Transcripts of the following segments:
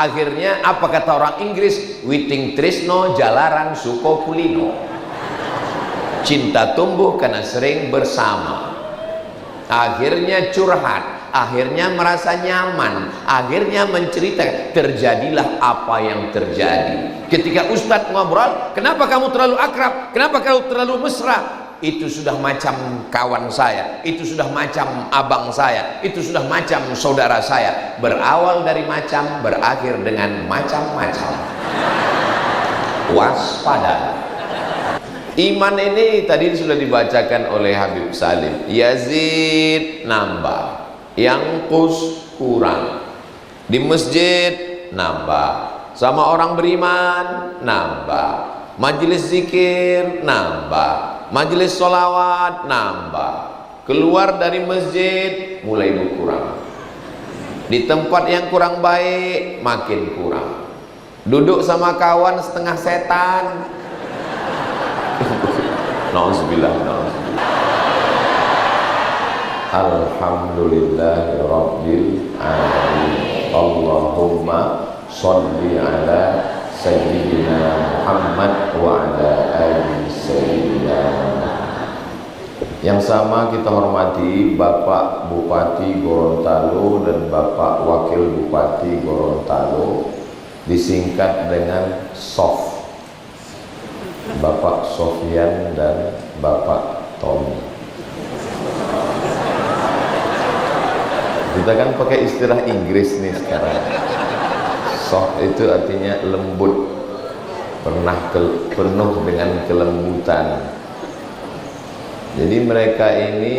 Akhirnya apa kata orang Inggris? Witing tresno jalaran suko kulino. Cinta tumbuh karena sering bersama. Akhirnya curhat, akhirnya merasa nyaman, akhirnya menceritakan. Terjadilah apa yang terjadi. Ketika Ustadz ngobrol, kenapa kamu terlalu akrab? Kenapa kamu terlalu mesra? Itu sudah macam kawan saya, itu sudah macam abang saya, itu sudah macam saudara saya. Berawal dari macam, berakhir dengan macam-macam. Waspada. Iman ini tadi sudah dibacakan oleh Habib Salim. Yazid nambah, Yangkus kurang. Di masjid nambah, sama orang beriman nambah, majelis zikir nambah, majelis sholawat nambah. Keluar dari masjid mulai berkurang. Di tempat yang kurang baik makin kurang. Duduk sama kawan setengah setan. Nauzubillah. Alhamdulillahirabbil alamin. Allahumma sholli ala sayyidina Muhammad wa ala ali sayyidina. Yang sama kita hormati Bapak Bupati Gorontalo dan Bapak Wakil Bupati Gorontalo, disingkat dengan SOF, Bapak Sofyan dan Bapak Tommy. Kita kan pakai istilah Inggris nih sekarang. Soft itu artinya lembut, penuh dengan kelembutan. Jadi mereka ini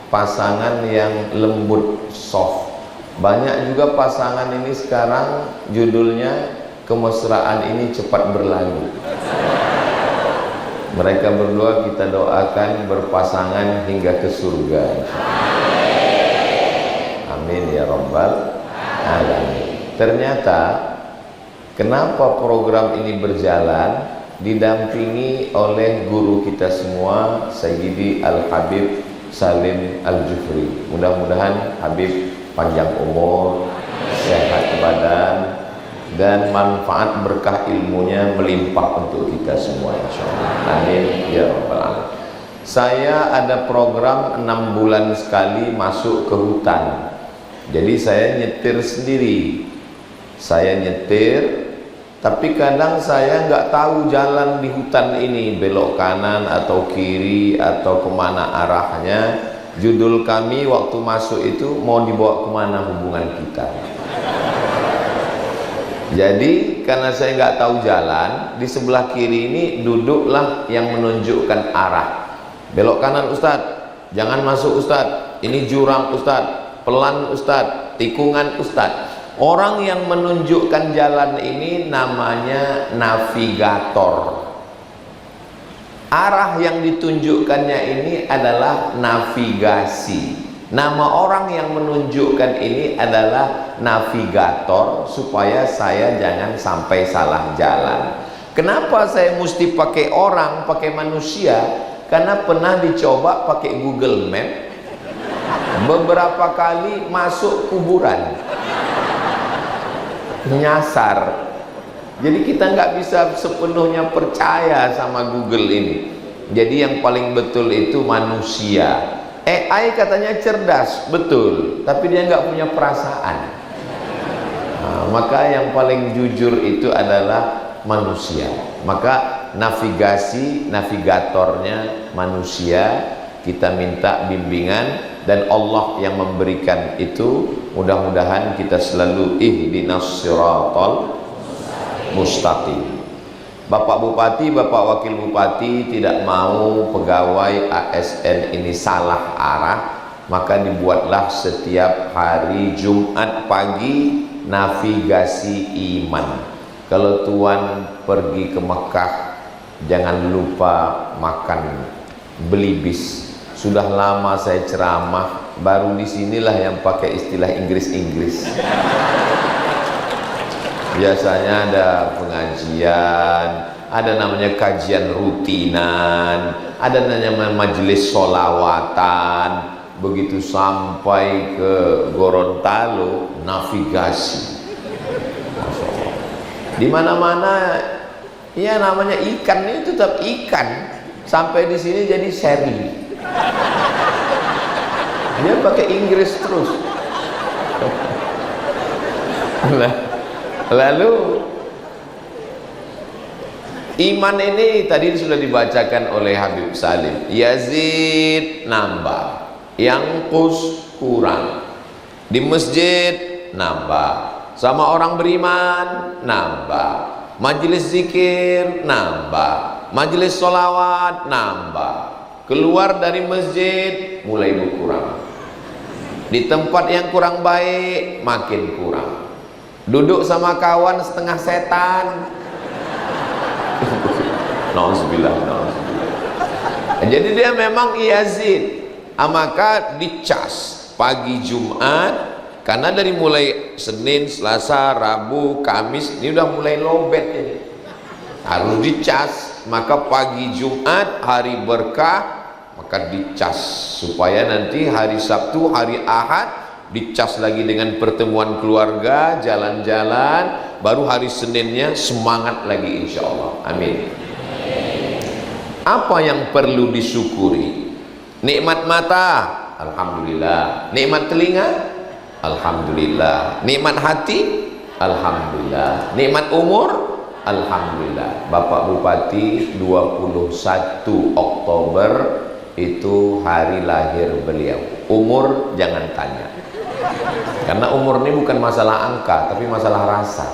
pasangan yang lembut, soft. Banyak juga pasangan ini sekarang judulnya kemesraan ini cepat berlalu. Mereka berdua kita doakan berpasangan hingga ke surga. Amin ya rabbal alamin. Ternyata kenapa program ini berjalan didampingi oleh guru kita semua, Sayyidi Al-Habib Salim Al-Jufri. Mudah-mudahan Habib panjang umur, sehat badan, dan manfaat berkah ilmunya melimpah untuk kita semua insyaallah. Amin ya rabbal alamin. Saya ada program 6 bulan sekali masuk ke hutan. Jadi saya nyetir sendiri. Saya nyetir, tapi kadang saya nggak tahu jalan di hutan ini, belok kanan atau kiri atau kemana arahnya. Judul kami waktu masuk itu mau dibawa kemana hubungan kita. Jadi karena saya nggak tahu jalan, di sebelah kiri ini duduklah yang menunjukkan arah. Belok kanan Ustadz, jangan masuk Ustadz, ini jurang Ustadz, pelan Ustadz, tikungan Ustadz. Orang yang menunjukkan jalan ini namanya navigator. Arah yang ditunjukkannya ini adalah navigasi. Nama orang yang menunjukkan ini adalah navigator, supaya saya jangan sampai salah jalan. Kenapa saya mesti pakai orang, pakai manusia? Karena pernah dicoba pakai Google Map, beberapa kali masuk kuburan, nyasar. Jadi kita nggak bisa sepenuhnya percaya sama Google ini. Jadi yang paling betul itu manusia. AI katanya cerdas, betul, tapi dia nggak punya perasaan. Nah, maka yang paling jujur itu adalah manusia. Maka navigatornya manusia. Kita minta bimbingan, dan Allah yang memberikan itu. Mudah-mudahan kita selalu ihdinas siratal mustaqim. Bapak Bupati, Bapak Wakil Bupati tidak mau pegawai ASN ini salah arah, maka dibuatlah setiap hari Jumat pagi navigasi iman. Kalau Tuan pergi ke Mekah, jangan lupa makan belibis. Sudah lama saya ceramah, baru disinilah yang pakai istilah Inggris-Inggris. Biasanya ada pengajian, ada namanya kajian rutinan, ada namanya majelis sholawatan. Begitu sampai ke Gorontalo, navigasi. Di mana-mana ya namanya ikan ini tetap ikan. Sampai di sini jadi seri. Dia pakai Inggris terus. Lalu iman ini tadi sudah dibacakan oleh Habib Salim. Yazid nambah, Yangkus kurang. Di masjid nambah, sama orang beriman nambah, majelis zikir nambah, majelis sholawat nambah, keluar dari masjid mulai berkurang. Di tempat yang kurang baik makin kurang. Duduk sama kawan setengah setan. Nauzubillah. Jadi dia memang Yazid. Maka dicas pagi Jumat, karena dari mulai Senin, Selasa, Rabu, Kamis ini udah mulai lowbat ini. Harus dicas. Maka pagi Jumat hari berkah, maka dicas supaya nanti hari Sabtu, hari Ahad dicas lagi dengan pertemuan keluarga, jalan-jalan, baru hari Seninnya semangat lagi insya Allah. Amin. Apa yang perlu disyukuri? Nikmat mata, alhamdulillah. Nikmat telinga, alhamdulillah. Nikmat hati, alhamdulillah. Nikmat umur, alhamdulillah. Bapak Bupati 21 Oktober itu hari lahir beliau. Umur jangan tanya, karena umur ini bukan masalah angka tapi masalah rasa.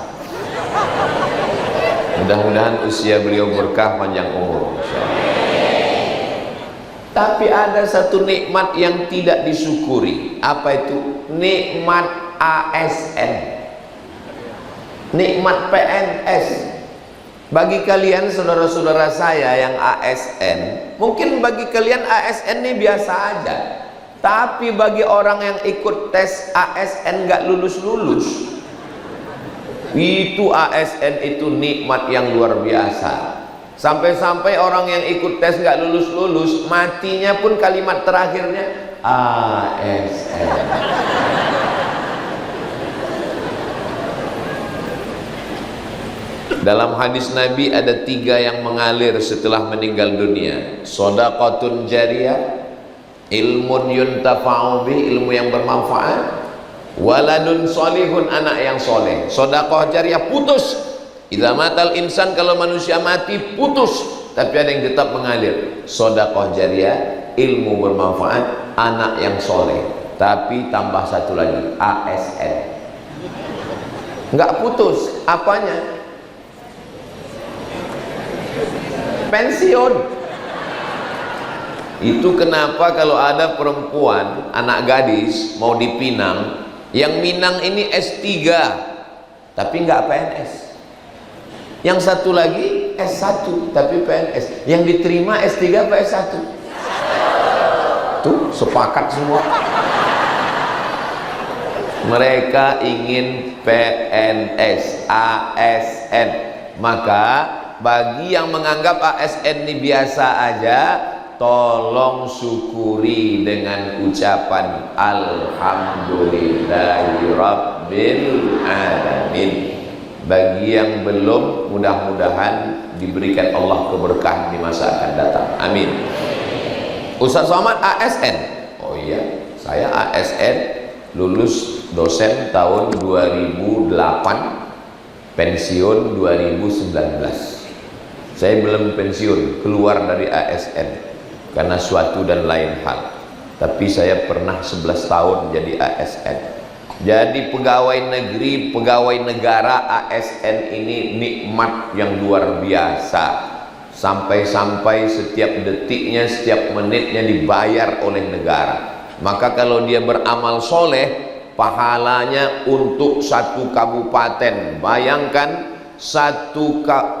Mudah-mudahan usia beliau berkah, panjang umur. Tapi ada satu nikmat yang tidak disyukuri. Apa itu? Nikmat ASN, nikmat PNS. Bagi kalian saudara-saudara saya yang ASN, mungkin bagi kalian ASN ini biasa aja. Tapi bagi orang yang ikut tes ASN nggak lulus-lulus, itu ASN itu nikmat yang luar biasa. Sampai-sampai orang yang ikut tes nggak lulus-lulus, matinya pun kalimat terakhirnya ASN. Dalam hadis Nabi ada 3 yang mengalir setelah meninggal dunia. Shadaqatun jariyah, ilmun yuntafa'u bih, ilmu yang bermanfaat. Waladun solihun, anak yang soleh. Shadaqah jariyah putus. Idza matal insan, kalau manusia mati putus, tapi ada yang tetap mengalir. Shadaqah jariyah, ilmu bermanfaat, anak yang soleh. Tapi tambah satu lagi, ASN. Enggak putus, apanya? Pensiun. Itu kenapa kalau ada perempuan, anak gadis mau dipinang, yang minang ini S3 tapi nggak PNS, yang satu lagi S1 tapi PNS, yang diterima S3 apa S1? Tuh sepakat semua, mereka ingin PNS, ASN. Maka bagi yang menganggap ASN ini biasa aja, tolong syukuri dengan ucapan Alhamdulillahirabbil alamin. Bagi yang belum, mudah-mudahan diberikan Allah keberkahan di masa akan datang. Amin. Ustaz Somad ASN. Oh iya, saya ASN, lulus dosen tahun 2008, pensiun 2019. Saya belum pensiun, keluar dari ASN karena suatu dan lain hal. Tapi saya pernah 11 tahun jadi ASN. Jadi pegawai negeri, pegawai negara, ASN ini nikmat yang luar biasa. Sampai-sampai setiap detiknya, setiap menitnya dibayar oleh negara. Maka kalau dia beramal soleh, pahalanya untuk satu kabupaten. Bayangkan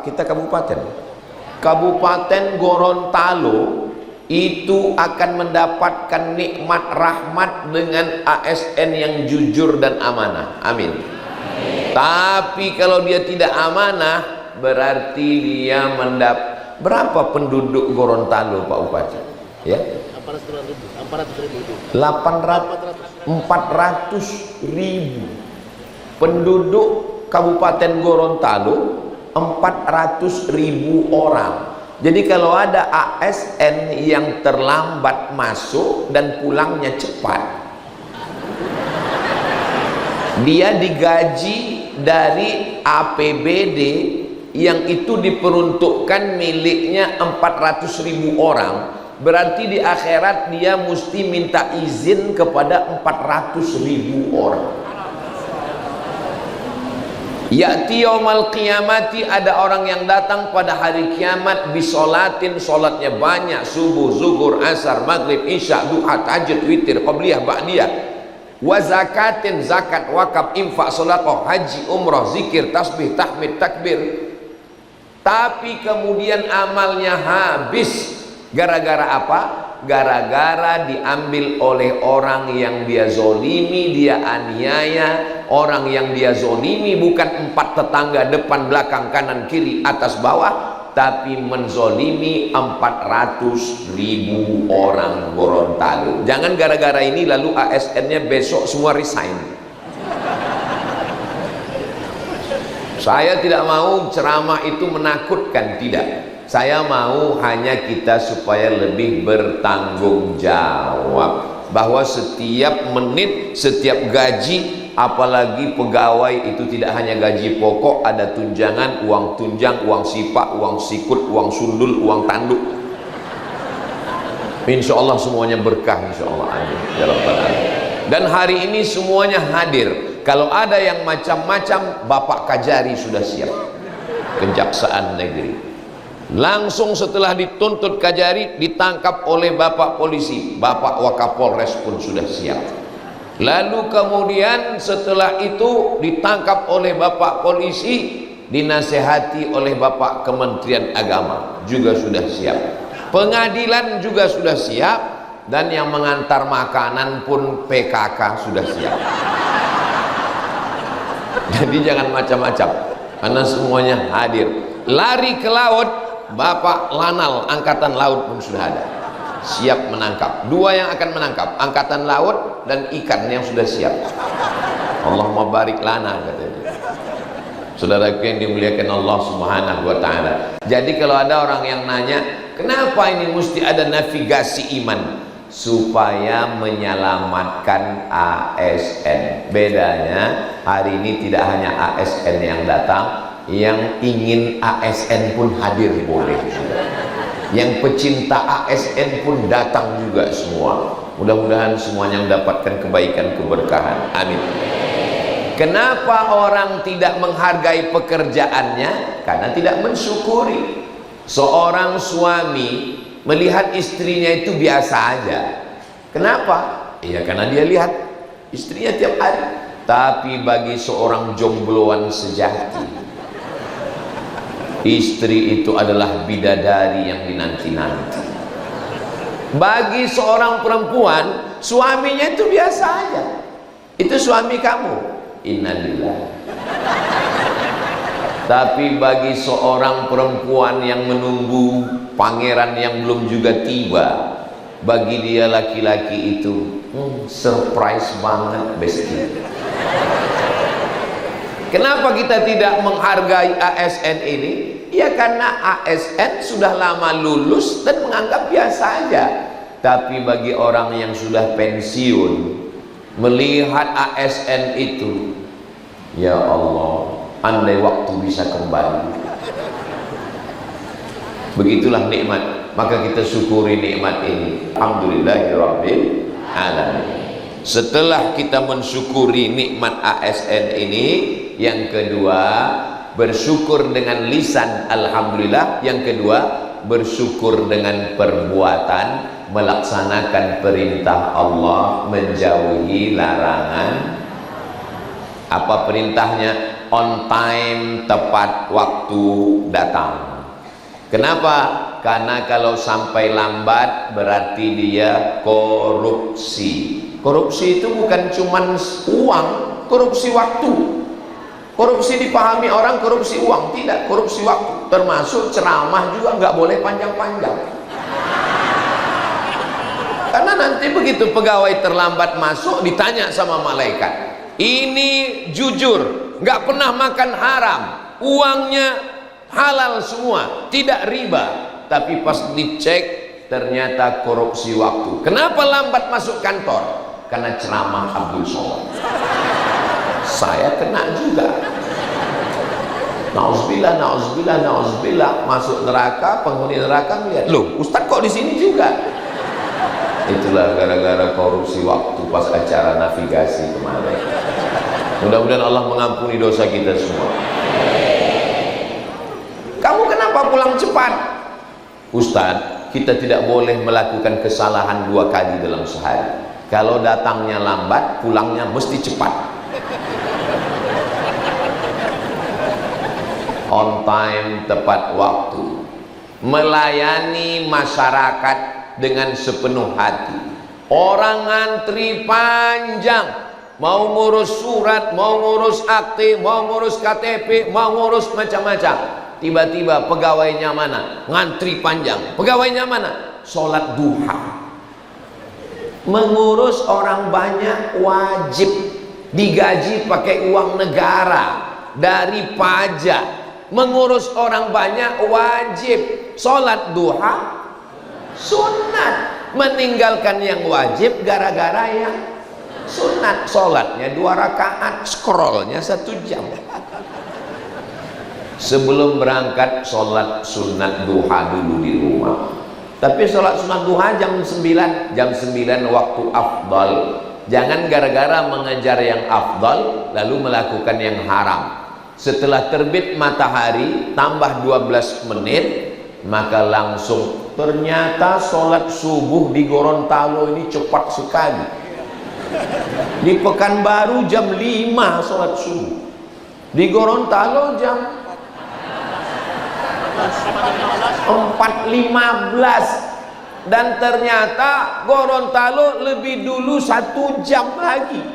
kita Kabupaten Gorontalo itu akan mendapatkan nikmat rahmat dengan ASN yang jujur dan amanah. Amin. Tapi kalau dia tidak amanah, berarti dia berapa penduduk Gorontalo Pak Bupati? Ya? 400.000 penduduk Kabupaten Gorontalo 400.000 orang. Jadi kalau ada ASN yang terlambat masuk dan pulangnya cepat, dia digaji dari APBD yang itu diperuntukkan miliknya 400.000 orang. Berarti di akhirat dia mesti minta izin kepada 400.000 orang. Ya'ti yaumal qiyamati, ada orang yang datang pada hari kiamat bisolatin, solatnya banyak, subuh, zuhur, asar, maghrib, isya, duha, tahajud, witir, qabliyah, ba'diyah, wa zakatin, zakat, wakaf, infak, sedekah, haji, umrah, zikir, tasbih, tahmid, takbir, tapi kemudian amalnya habis. Gara-gara apa? Gara-gara diambil oleh orang yang dia zolimi, dia aniaya. Orang yang dia zolimi bukan 4 tetangga, depan, belakang, kanan, kiri, atas, bawah, tapi menzolimi 400.000 orang Gorontalo. Jangan gara-gara ini lalu ASN-nya besok semua resign. Saya tidak mau ceramah itu menakutkan, tidak. Saya mau hanya kita supaya lebih bertanggung jawab, bahwa setiap menit, setiap gaji, apalagi pegawai itu tidak hanya gaji pokok, ada tunjangan, uang tunjang, uang sipak, uang sikut, uang sundul, uang tanduk. Insya Allah semuanya berkah, insya Allah. Amin. Dan hari ini semuanya hadir. Kalau ada yang macam-macam, Bapak Kajari sudah siap, Kejaksaan Negeri. Langsung setelah dituntut Kajari, ditangkap oleh Bapak Polisi, Bapak Wakapolres pun sudah siap. Lalu kemudian setelah itu ditangkap oleh Bapak Polisi, dinasehati oleh Bapak Kementerian Agama, juga sudah siap. Pengadilan juga sudah siap, dan yang mengantar makanan pun PKK sudah siap. Jadi jangan macam-macam, karena semuanya hadir. Lari ke laut, Bapak Lanal Angkatan Laut pun sudah ada, siap menangkap. 2 yang akan menangkap, Angkatan Laut dan ikan yang sudah siap. Allahumma barik lana, katanya. Saudaraku yang dimuliakan Allah Subhanahu wa ta'ala. Jadi kalau ada orang yang nanya, kenapa ini mesti ada navigasi iman? Supaya menyelamatkan ASN. Bedanya hari ini tidak hanya ASN yang datang, yang ingin ASN pun hadir boleh, yang pecinta ASN pun datang juga semua. Mudah-mudahan semuanya mendapatkan kebaikan, keberkahan. Amin. Kenapa orang tidak menghargai pekerjaannya? Karena tidak mensyukuri. Seorang suami melihat istrinya itu biasa aja. Kenapa? Iya, karena dia lihat istrinya tiap hari. Tapi bagi seorang jombloan sejati, istri itu adalah bidadari yang dinanti-nanti. Bagi seorang perempuan, suaminya itu biasa aja. Itu suami kamu, innalillah. Tapi bagi seorang perempuan yang menunggu pangeran yang belum juga tiba, bagi dia laki-laki itu surprise banget, besti. Kenapa kita tidak menghargai ASN ini? Ya karena ASN sudah lama lulus dan menganggap biasa aja. Tapi bagi orang yang sudah pensiun, melihat ASN itu, ya Allah, andai waktu bisa kembali. Begitulah nikmat, maka kita syukuri nikmat ini. Alhamdulillahirabbil alamin. Setelah kita mensyukuri nikmat ASN ini, yang kedua, bersyukur dengan lisan alhamdulillah. Yang kedua, bersyukur dengan perbuatan, melaksanakan perintah Allah, menjauhi larangan. Apa perintahnya? On time, tepat waktu datang. Kenapa? Karena kalau sampai lambat berarti dia korupsi. Korupsi itu bukan cuman uang, korupsi waktu. Korupsi dipahami orang korupsi uang, tidak, korupsi waktu. Termasuk ceramah juga nggak boleh panjang-panjang. Karena nanti begitu pegawai terlambat masuk, ditanya sama malaikat, ini jujur, nggak pernah makan haram, uangnya halal semua, tidak riba, tapi pas dicek ternyata korupsi waktu. Kenapa lambat masuk kantor? Karena ceramah Abdul Somad. Saya kena juga. Nauzubillah, nauzubillah, nauzubillah. Masuk neraka, penghuni neraka melihat, loh, Ustaz kok di sini juga? Itulah gara-gara korupsi waktu pas acara navigasi kemarin. Mudah-mudahan Allah mengampuni dosa kita semua. Kamu kenapa pulang cepat? Ustaz, kita tidak boleh melakukan kesalahan 2 kali dalam sehari. Kalau datangnya lambat, pulangnya mesti cepat. On time, tepat waktu. Melayani masyarakat dengan sepenuh hati. Orang ngantri panjang, mau ngurus surat, mau ngurus akte, mau ngurus KTP, mau ngurus macam-macam. Tiba-tiba pegawainya mana? Ngantri panjang. Pegawainya mana? Sholat duha. Mengurus orang banyak wajib, digaji pakai uang negara dari pajak. Mengurus orang banyak wajib, sholat duha sunat, meninggalkan yang wajib gara-gara yang sunat. Sholatnya 2 rakaat, scrollnya 1 jam. Sebelum berangkat sholat sunat duha dulu di rumah. Tapi sholat sunat duha jam 9, jam 9 waktu afdal. Jangan gara-gara mengejar yang afdal lalu melakukan yang haram. Setelah terbit matahari tambah 12 menit, maka langsung ternyata sholat subuh di Gorontalo ini cepat sekali. Di Pekanbaru jam 5 sholat subuh, di Gorontalo jam 4.15, dan ternyata Gorontalo lebih dulu 1 jam lagi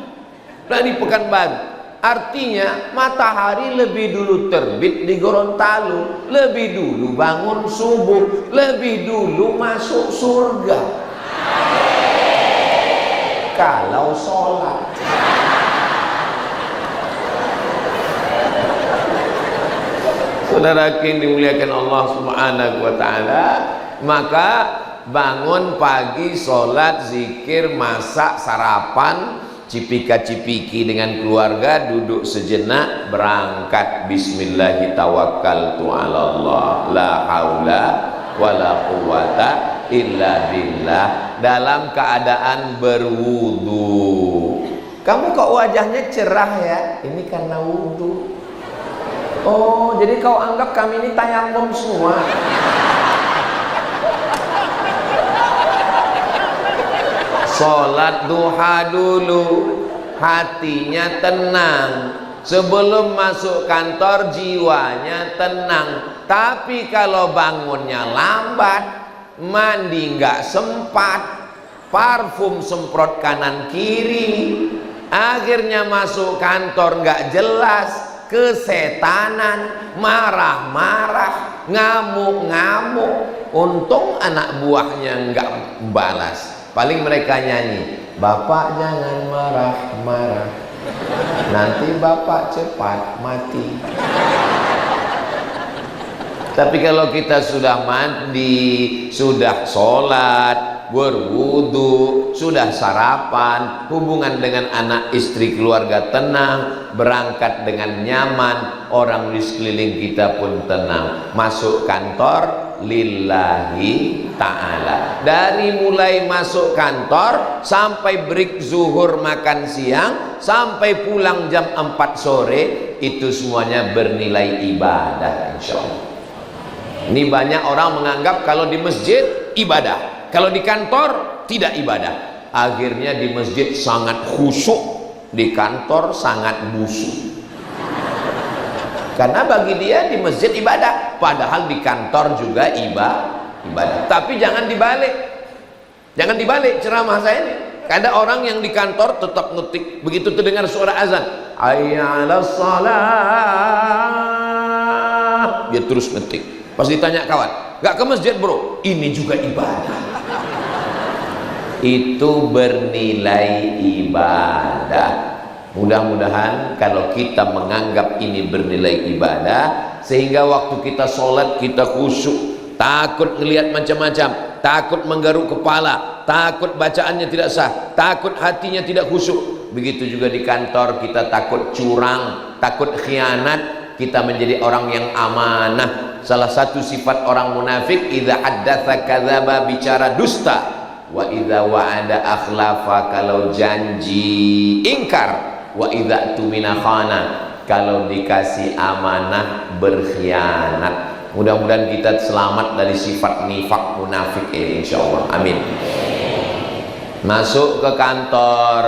dari Pekanbaru. Artinya matahari lebih dulu terbit di Gorontalo, lebih dulu bangun subuh, lebih dulu masuk surga kalau sholat. Saudara yang dimuliakan Allah Subhanahu wa ta'ala, maka bangun pagi, sholat, zikir, masak, sarapan, cipika-cipiki dengan keluarga, duduk sejenak, berangkat. Bismillahi tawakkaltu ala Allah, la haula wala quwata illa billah, dalam keadaan berwudu. Kamu kok wajahnya cerah ya? Ini karena wudu. Oh, jadi kau anggap kami ini tayamum semua? Sholat duha dulu, hatinya tenang. Sebelum masuk kantor jiwanya tenang. Tapi kalau bangunnya lambat, mandi nggak sempat, parfum semprot kanan kiri, akhirnya masuk kantor nggak jelas, kesetanan, marah-marah, ngamuk-ngamuk. Untung anak buahnya nggak balas. Paling mereka nyanyi, Bapak jangan marah-marah, nanti Bapak cepat mati. Tapi kalau kita sudah mandi, sudah sholat, berwudu, sudah sarapan, hubungan dengan anak istri keluarga tenang, berangkat dengan nyaman, orang di sekeliling kita pun tenang, masuk kantor lillahi ta'ala. Dari mulai masuk kantor sampai break zuhur makan siang, sampai pulang jam 4 sore, itu semuanya bernilai ibadah, insya Allah. Ini banyak orang menganggap kalau di masjid ibadah, kalau di kantor tidak ibadah. Akhirnya di masjid sangat khusyuk, di kantor sangat busuk. Karena bagi dia di masjid ibadah, padahal di kantor juga ibadah. Tapi jangan dibalik, jangan dibalik ceramah saya ini. Ada orang yang di kantor tetap ngetik, begitu terdengar suara azan, hayya 'alas shalah, dia terus ngetik. Pas ditanya kawan, nggak ke masjid bro? Ini juga ibadah. Itu bernilai ibadah. Mudah-mudahan kalau kita menganggap ini bernilai ibadah, sehingga waktu kita sholat kita khusyuk, takut ngelihat macam-macam, takut menggaruk kepala, takut bacaannya tidak sah, takut hatinya tidak khusyuk. Begitu juga di kantor kita takut curang, takut khianat, kita menjadi orang yang amanah. Salah satu sifat orang munafik, idza haddatsa kadzaba, bicara dusta, wa idza wa'ada akhlafa, kalau janji ingkar, wa idza tumina khana, kalau dikasih amanah berkhianat. Mudah-mudahan kita selamat dari sifat nifak munafik ini, insyaallah. Amin. Masuk ke kantor,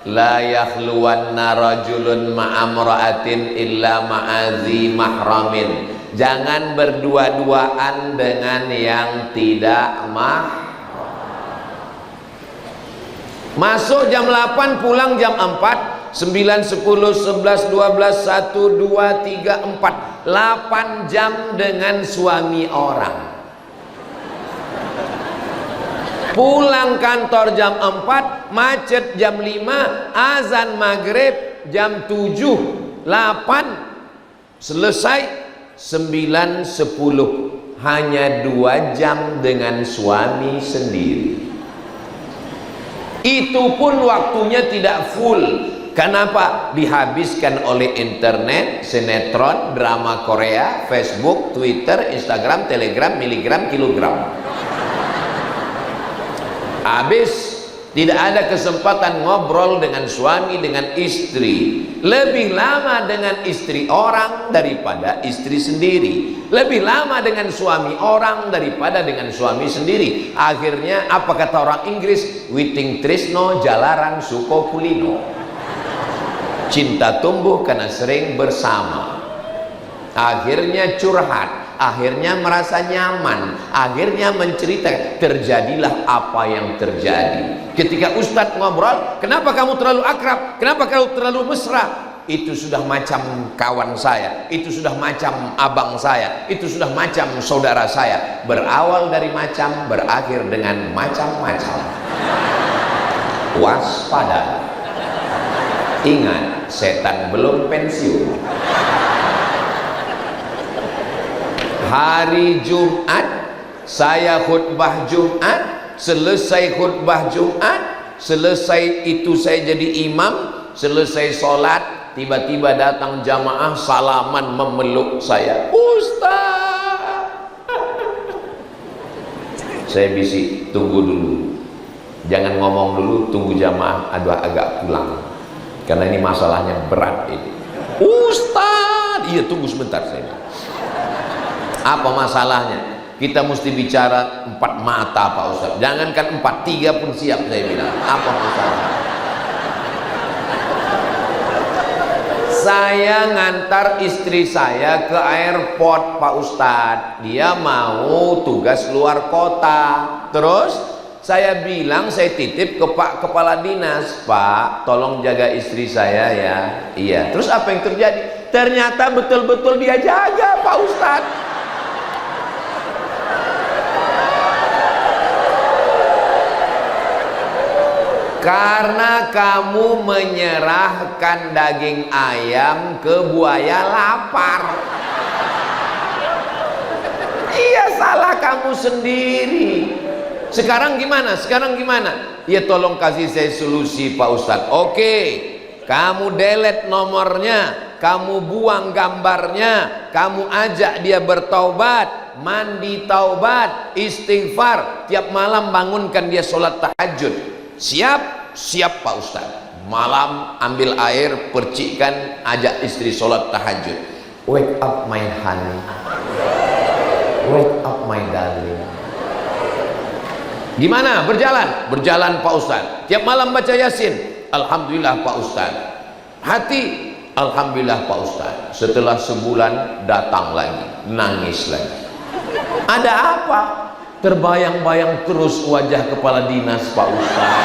la yakhluwanna rajulun ma'amra'atin illa ma'azi mahramin. Jangan berdua-duaan dengan yang tidak mahram. Masuk jam 8, pulang jam 4, 9, 10, 11, 12, 1, 2, 3, 4, 8 jam dengan suami orang. Pulang kantor jam 4, macet jam 5, azan maghrib jam 7, 8, selesai 9, 10. Hanya 2 jam dengan suami sendiri. Itu pun waktunya tidak full. Kenapa? Dihabiskan oleh internet, sinetron, drama Korea, Facebook, Twitter, Instagram, Telegram, miligram, kilogram. Habis. Tidak ada kesempatan ngobrol dengan suami, dengan istri. Lebih lama dengan istri orang daripada istri sendiri. Lebih lama dengan suami orang daripada dengan suami sendiri. Akhirnya apa kata orang Inggris? Witing tresno jalaran suko kulino. Cinta tumbuh karena sering bersama. Akhirnya curhat, akhirnya merasa nyaman, akhirnya menceritakan. Terjadilah apa yang terjadi. Ketika Ustadz ngobrol, kenapa kamu terlalu akrab? Kenapa kamu terlalu mesra? Itu sudah macam kawan saya, itu sudah macam abang saya, itu sudah macam saudara saya. Berawal dari macam, berakhir dengan macam-macam. Waspada. Ingat, setan belum pensiun. Hari Jumat saya khutbah Jumat, selesai khutbah Jumat, selesai itu saya jadi imam, selesai sholat, tiba-tiba datang jamaah salaman memeluk saya. Ustaz, saya bisik, tunggu dulu, jangan ngomong dulu, tunggu jamaah agak pulang, karena ini masalahnya berat ini. Ustaz, iya tunggu sebentar saya. Apa masalahnya? Kita mesti bicara 4 mata Pak Ustaz. Jangankan 4, 3 pun siap saya bilang. Apa masalah? Saya ngantar istri saya ke airport Pak Ustadz. Dia mau tugas luar kota. Terus saya bilang, saya titip ke Pak Kepala Dinas, Pak tolong jaga istri saya ya. Iya. Terus apa yang terjadi? Ternyata betul-betul dia jaga Pak Ustadz. Karena kamu menyerahkan daging ayam ke buaya lapar. Iya, salah kamu sendiri. Sekarang gimana? Sekarang gimana? Ya tolong kasih saya solusi Pak Ustadz. Oke, kamu delete nomornya, kamu buang gambarnya, kamu ajak dia bertaubat, mandi taubat, istighfar, tiap malam bangunkan dia sholat tahajud. Siap? Siap Pak Ustaz. Malam ambil air, percikkan, ajak istri sholat tahajud. Wake up my honey, wake up my darling. Gimana? Berjalan? Berjalan Pak Ustaz. Tiap malam baca Yasin, alhamdulillah Pak Ustaz. Hati, alhamdulillah Pak Ustaz. Setelah sebulan datang lagi, nangis lagi. Ada apa? Terbayang-bayang terus wajah kepala dinas Pak Ustaz.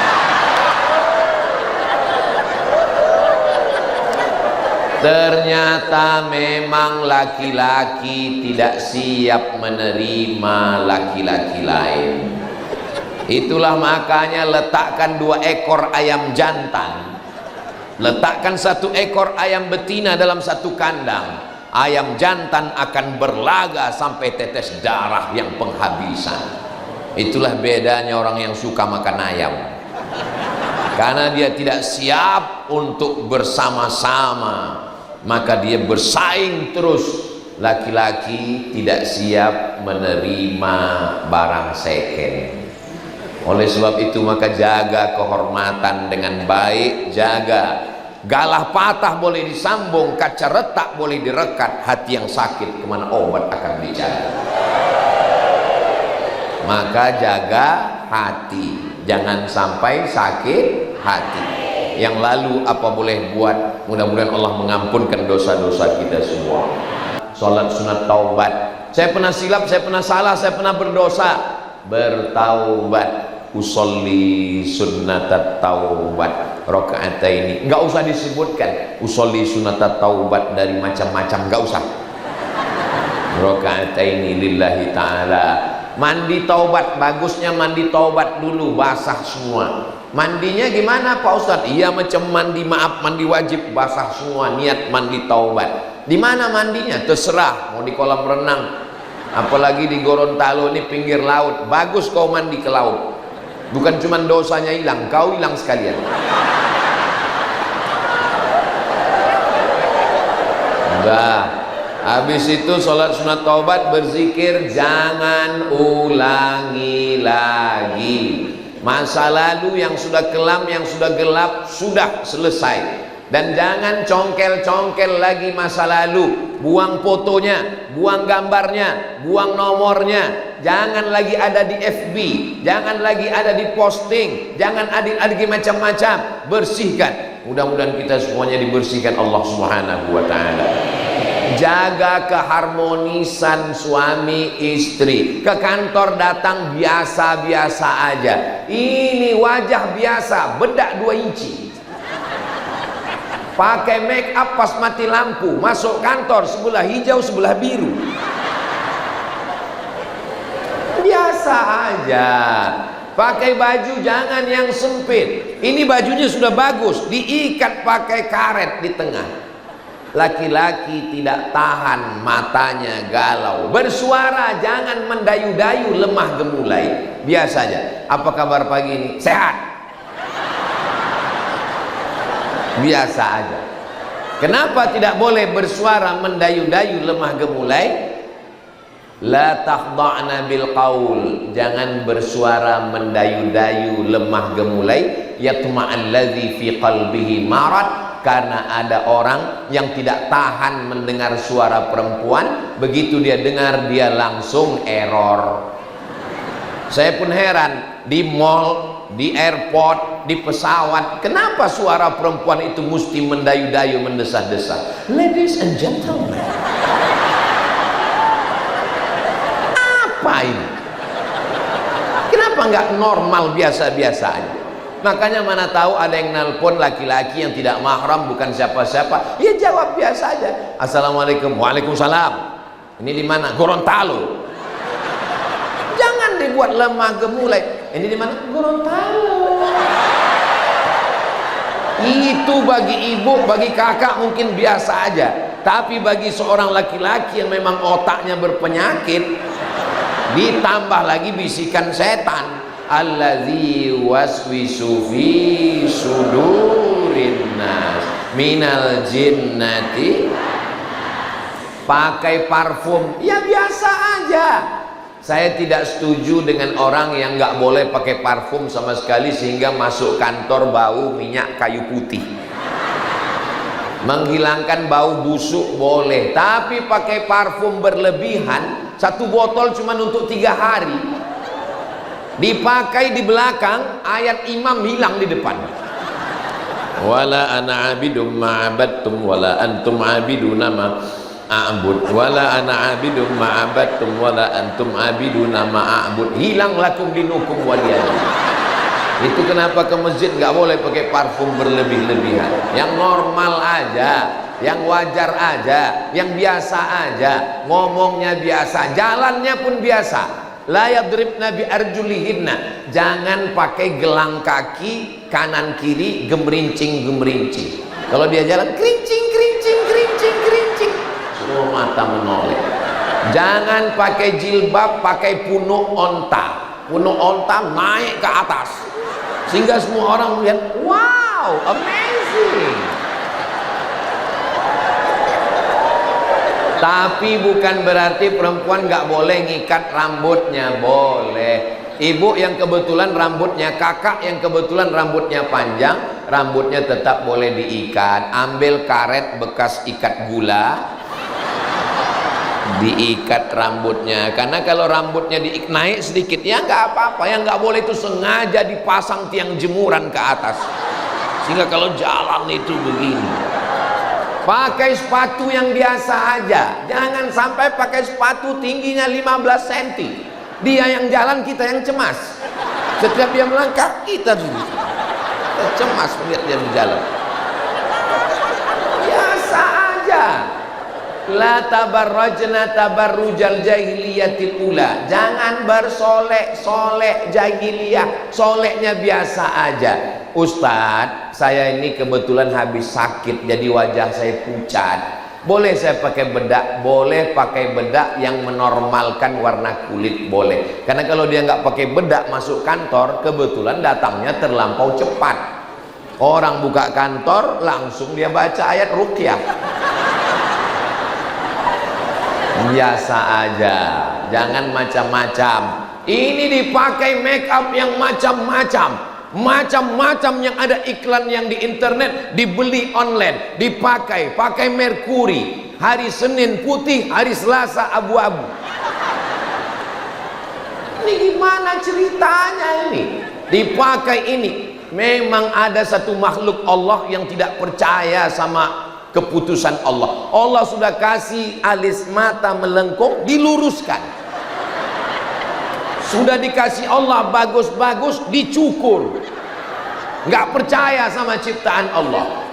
Ternyata memang laki-laki tidak siap menerima laki-laki lain. Itulah makanya letakkan 2 ekor ayam jantan Letakkan 1 ekor ayam betina dalam 1 kandang, ayam jantan akan berlaga sampai tetes darah yang penghabisan. Itulah bedanya orang yang suka makan ayam, karena dia tidak siap untuk bersama-sama, maka dia bersaing terus. Laki-laki tidak siap menerima barang second. Oleh sebab itu maka jaga kehormatan dengan baik, jaga. Galah patah boleh disambung, kaca retak boleh direkat, hati yang sakit kemana obat akan bicara. Maka jaga hati, jangan sampai sakit hati. Yang lalu apa boleh buat, mudah-mudahan Allah mengampunkan dosa-dosa kita semua. Sholat sunat taubat. Saya pernah silap, saya pernah salah, saya pernah berdosa. Bertaubat. Usolli sunnatat taubat rakaataini. Enggak usah disebutkan usolli sunnatat taubat dari macam-macam, enggak usah. Rakaataini lillahi ta'ala. Mandi taubat, bagusnya mandi taubat dulu, basah semua. Mandinya gimana Pak Ustadz? Iya macam mandi, maaf, mandi wajib, basah semua, niat mandi taubat. Di mana mandinya? Terserah, mau di kolam renang, apalagi di Gorontalo ini pinggir laut, bagus kau mandi ke laut. Bukan cuma dosanya hilang, kau hilang sekalian. Udah, habis itu sholat sunat taubat, berzikir, jangan ulangi lagi. Masa lalu yang sudah kelam, yang sudah gelap, sudah selesai. Dan jangan congkel-congkel lagi masa lalu. Buang fotonya, buang gambarnya, buang nomornya. Jangan lagi ada di FB, jangan lagi ada di posting, jangan adik-adik macam-macam. Bersihkan. Mudah-mudahan kita semuanya dibersihkan Allah Subhanahu wa ta'ala. Jaga keharmonisan suami istri. Ke kantor datang biasa-biasa aja. Ini wajah biasa, bedak 2 inci. Pakai make up pas mati lampu, masuk kantor sebelah hijau sebelah biru. Biasa aja. Pakai baju jangan yang sempit. Ini bajunya sudah bagus, diikat pakai karet di tengah. Laki-laki tidak tahan, matanya galau. Bersuara jangan mendayu-dayu, lemah gemulai. Biasa aja. Apa kabar pagi ini? Sehat. Biasa aja. Kenapa tidak boleh bersuara mendayu-dayu, lemah gemulai? La takhda'na bil qaul. Jangan bersuara mendayu-dayu, lemah gemulai. Yatma'alladzi fi qalbihi marad. Karena ada orang yang tidak tahan mendengar suara perempuan, begitu dia dengar dia langsung error. Saya pun heran, di mall, di airport, di pesawat, kenapa suara perempuan itu mesti mendayu-dayu, mendesah-desah? Ladies and gentlemen, apa ini? Kenapa nggak normal, biasa-biasa aja? Makanya mana tahu ada yang nelpon laki-laki yang tidak mahram, bukan siapa-siapa, ya jawab biasa aja. Assalamualaikum. Waalaikumsalam. Ini di mana? Gorontalo. Jangan dibuat lemah gemulai. Ini di mana? Gorontalo. Itu bagi ibu, bagi kakak mungkin biasa aja. Tapi bagi seorang laki-laki yang memang otaknya berpenyakit, ditambah lagi bisikan setan, allazi waswisu fi sudurin nas minal jinnati. Pakai parfum ya biasa aja. Saya tidak setuju dengan orang yang nggak boleh pakai parfum sama sekali sehingga masuk kantor bau minyak kayu putih. Menghilangkan bau busuk boleh, tapi pakai parfum berlebihan, 1 botol cuma untuk 3 hari. Dipakai di belakang, ayat imam hilang di depan. Wala ana abidum ma'abadtum wala antum abiduna ma'abud wala ana abidum ma'abadtum wala antum abiduna ma'abud. Hilang lakum dinukum waliyadin. Itu kenapa ke masjid nggak boleh pakai parfum berlebih-lebihan. Yang normal aja, yang wajar aja, yang biasa aja. Ngomongnya biasa, jalannya pun biasa. La yadribna bi arjulihinna. Jangan pakai gelang kaki kanan kiri gemerincing-gemerincing. Kalau dia jalan kerincing, kerincing, kerincing, kerincing, semua mata menoleh. Jangan pakai jilbab, pakai punuk onta. Punuk onta naik ke atas, sehingga semua orang melihat, wow, amazing. Tapi bukan berarti perempuan nggak boleh ngikat rambutnya, boleh. Ibu yang kebetulan rambutnya, kakak yang kebetulan rambutnya panjang, rambutnya tetap boleh diikat. Ambil karet bekas ikat gula, diikat rambutnya. Karena kalau rambutnya naik sedikit, ya nggak apa-apa. Yang nggak boleh itu sengaja dipasang tiang jemuran ke atas, sehingga kalau jalan itu begini. Pakai sepatu yang biasa aja, jangan sampai pakai sepatu tingginya 15 cm. Dia yang jalan, kita yang cemas. Setiap dia melangkah, kita cemas melihat dia berjalan. Biasa aja. La tabarrajna tabarrujal jahiliyatil ula. Jangan bersolek-solek jahiliyah. Soleknya biasa aja. Ustadz, saya ini kebetulan habis sakit, jadi wajah saya pucat. Boleh saya pakai bedak? Boleh pakai bedak yang menormalkan warna kulit, boleh. Karena kalau dia nggak pakai bedak masuk kantor, kebetulan datangnya terlampau cepat. Orang buka kantor, langsung dia baca ayat ruqyah. Biasa aja, jangan macam-macam. Ini dipakai make up yang macam-macam. Macam-macam yang ada iklan yang di internet, dibeli online, dipakai, pakai merkuri. Hari Senin putih, hari Selasa abu-abu. Ini gimana ceritanya ini? Dipakai ini. Memang ada satu makhluk Allah yang tidak percaya sama keputusan Allah. Allah sudah kasih alis mata melengkung, diluruskan. Sudah dikasih Allah bagus-bagus, dicukur. Nggak percaya sama ciptaan Allah.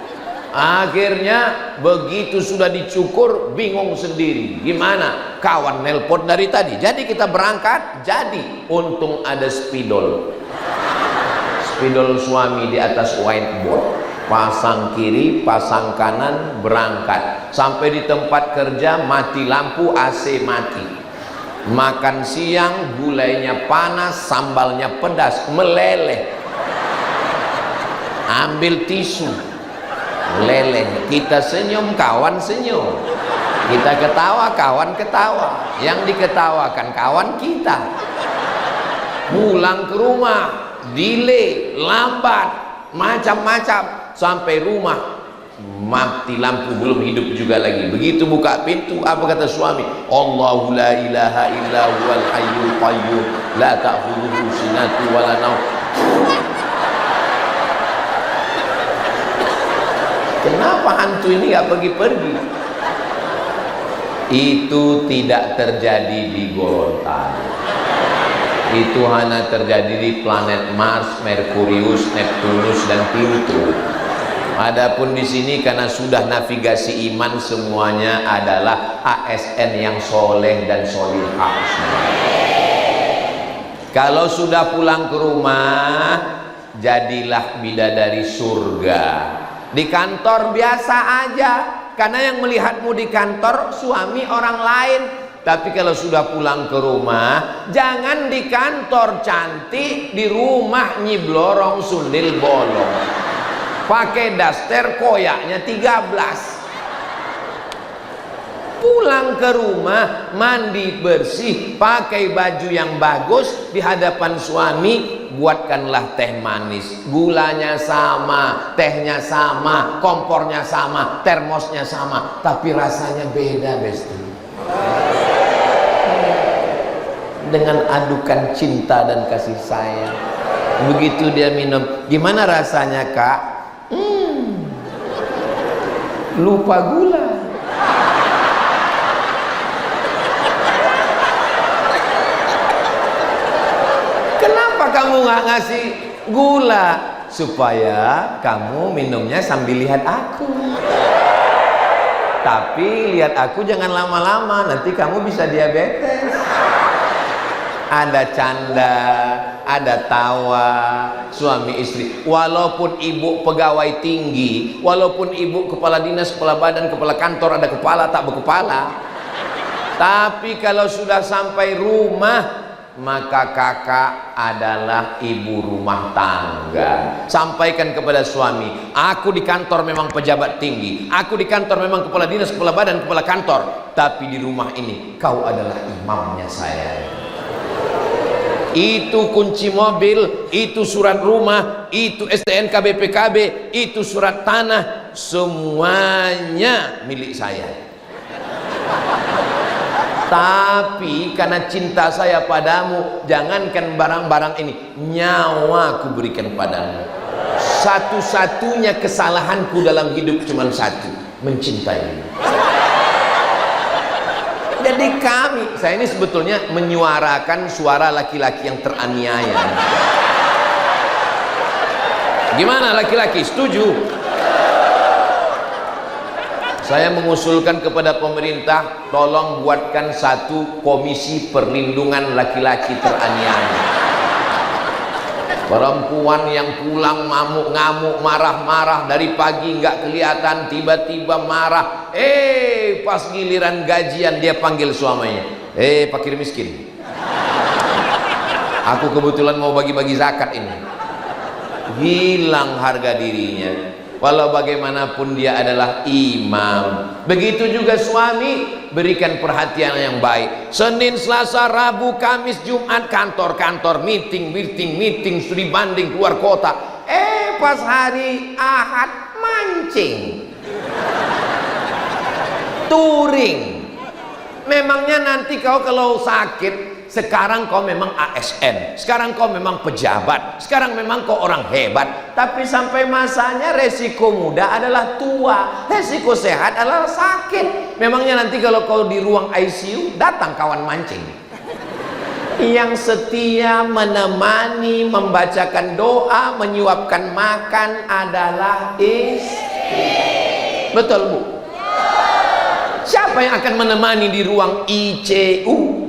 Akhirnya begitu sudah dicukur, bingung sendiri. Gimana? Kawan nelpon dari tadi. Jadi kita berangkat, jadi untung ada spidol. Spidol suami di atas whiteboard. Pasang kiri, pasang kanan, berangkat. Sampai di tempat kerja, mati lampu, AC mati. Makan siang, gulainya panas, sambalnya pedas, meleleh. Ambil tisu, meleleh. Kita senyum, kawan senyum. Kita ketawa, kawan ketawa. Yang diketawakan kawan kita. Pulang ke rumah, delay, lambat, macam-macam. Sampai rumah, mati lampu, belum hidup juga lagi. Begitu buka pintu, apa kata suami? Allahu la ilaha illa huwal hayyul qayyum la ta'khudhuhu sinatu wala naum. Kenapa hantu ini gak pergi-pergi? Itu tidak terjadi di Gorontalo. Itu hanya terjadi di planet Mars, Merkurius, Neptunus, dan Pluto. Adapun di sini karena sudah navigasi iman, semuanya adalah ASN yang soleh dan solihah. Kalau sudah pulang ke rumah, jadilah bidadari surga. Di kantor biasa aja, karena yang melihatmu di kantor suami orang lain. Tapi kalau sudah pulang ke rumah, jangan di kantor cantik, di rumah nyiblorong sundil bolong. Pakai daster koyaknya 13. Pulang ke rumah, mandi bersih, pakai baju yang bagus, di hadapan suami buatkanlah teh manis. Gulanya sama, tehnya sama, kompornya sama, termosnya sama, tapi rasanya beda, besti. Dengan adukan cinta dan kasih sayang. Begitu dia minum, gimana rasanya kak? Lupa gula. Kenapa kamu nggak ngasih gula? Supaya kamu minumnya sambil lihat aku. Tapi lihat aku jangan lama-lama, nanti kamu bisa diabetes. ada canda, ada tawa, suami istri. Walaupun ibu pegawai tinggi, walaupun ibu kepala dinas, kepala badan, kepala kantor, ada kepala tak berkepala, tapi kalau sudah sampai rumah, maka kakak adalah ibu rumah tangga. Sampaikan kepada suami, aku di kantor memang pejabat tinggi, aku di kantor memang kepala dinas, kepala badan, kepala kantor, tapi di rumah ini kau adalah imamnya saya. Itu kunci mobil, itu surat rumah, itu STNK BPKB, itu surat tanah, semuanya milik saya. Tapi karena cinta saya padamu, jangankan barang-barang ini, nyawa ku berikan padamu. Satu-satunya kesalahanku dalam hidup cuma satu, mencintaimu. Jadi saya ini sebetulnya menyuarakan suara laki-laki yang teraniaya. Gimana laki-laki, setuju? Saya mengusulkan kepada pemerintah, tolong buatkan satu komisi perlindungan laki-laki teraniaya. Perempuan yang pulang ngamuk, marah-marah dari pagi nggak kelihatan, tiba-tiba marah. Pas giliran gajian dia panggil suaminya. Fakir miskin. Aku kebetulan mau bagi-bagi zakat ini. Hilang harga dirinya. Walau bagaimanapun dia adalah imam. Begitu juga suami, berikan perhatian yang baik. Senin, Selasa, Rabu, Kamis, Jumat, kantor, meeting, studi banding keluar kota. Pas hari Ahad mancing, touring. Memangnya nanti kau kalau sakit, sekarang kau memang ASN, sekarang kau memang pejabat, sekarang memang kau orang hebat, tapi sampai masanya resiko muda adalah tua, resiko sehat adalah sakit. Memangnya nanti kalau kau di ruang ICU, datang kawan mancing yang setia menemani, membacakan doa, menyuapkan makan adalah istri. Betul Bu? Siapa yang akan menemani di ruang ICU?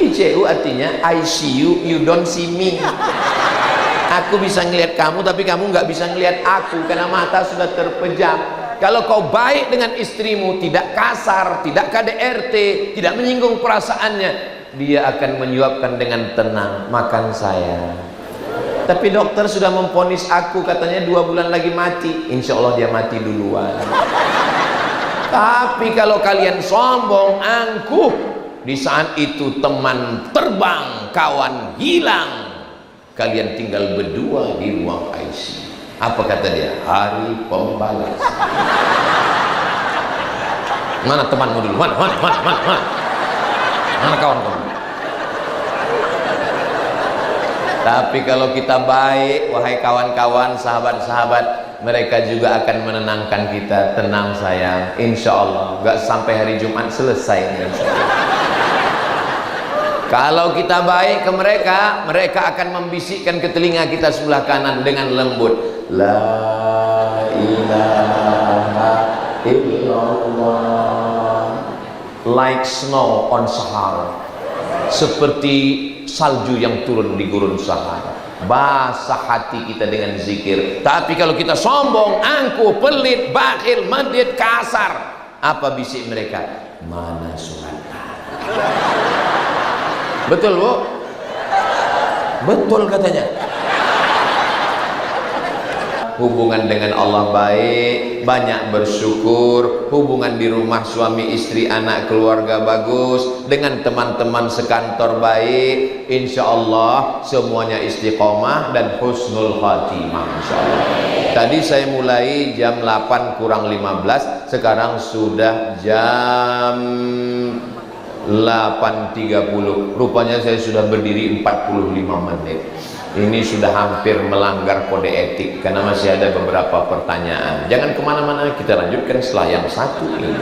ICU artinya ICU, you don't see me. Aku bisa ngelihat kamu, tapi kamu nggak bisa ngelihat aku karena mata sudah terpejam. Kalau kau baik dengan istrimu, tidak kasar, tidak KDRT, tidak menyinggung perasaannya, dia akan menyuapkan dengan tenang, makan saya. Tapi dokter sudah memvonis aku, katanya 2 bulan lagi mati. Insya Allah dia mati duluan. Tapi kalau kalian sombong, angkuh, di saat itu teman terbang, kawan hilang, kalian tinggal berdua di ruang ICU. Apa kata dia? Hari pembalasan. Mana temanmu dulu? Mana kawan kamu? Tapi kalau kita baik, wahai kawan-kawan, sahabat-sahabat, mereka juga akan menenangkan kita. Tenang sayang, insya Allah gak sampai hari Jumat selesai ini, insya Allah. Kalau kita baik ke mereka, mereka akan membisikkan ke telinga kita sebelah kanan dengan lembut, La ilaha illallah. Like snow on Sahara, seperti salju yang turun di gurun Sahara. Basah hati kita dengan zikir. Tapi kalau kita sombong, angkuh, pelit, bakhil, medit, kasar, apa bisik mereka? Mana suratnya? Betul Bu? Betul katanya. Hubungan dengan Allah baik, banyak bersyukur, hubungan di rumah suami istri anak keluarga bagus, dengan teman-teman sekantor baik, insya Allah semuanya istiqomah dan husnul khatimah, insya Allah. Tadi saya mulai jam 8 kurang 15, sekarang sudah jam 8.30. Rupanya saya sudah berdiri 45 menit. Ini sudah hampir melanggar kode etik karena masih ada beberapa pertanyaan. Jangan kemana-mana, kita lanjutkan setelah yang satu ini.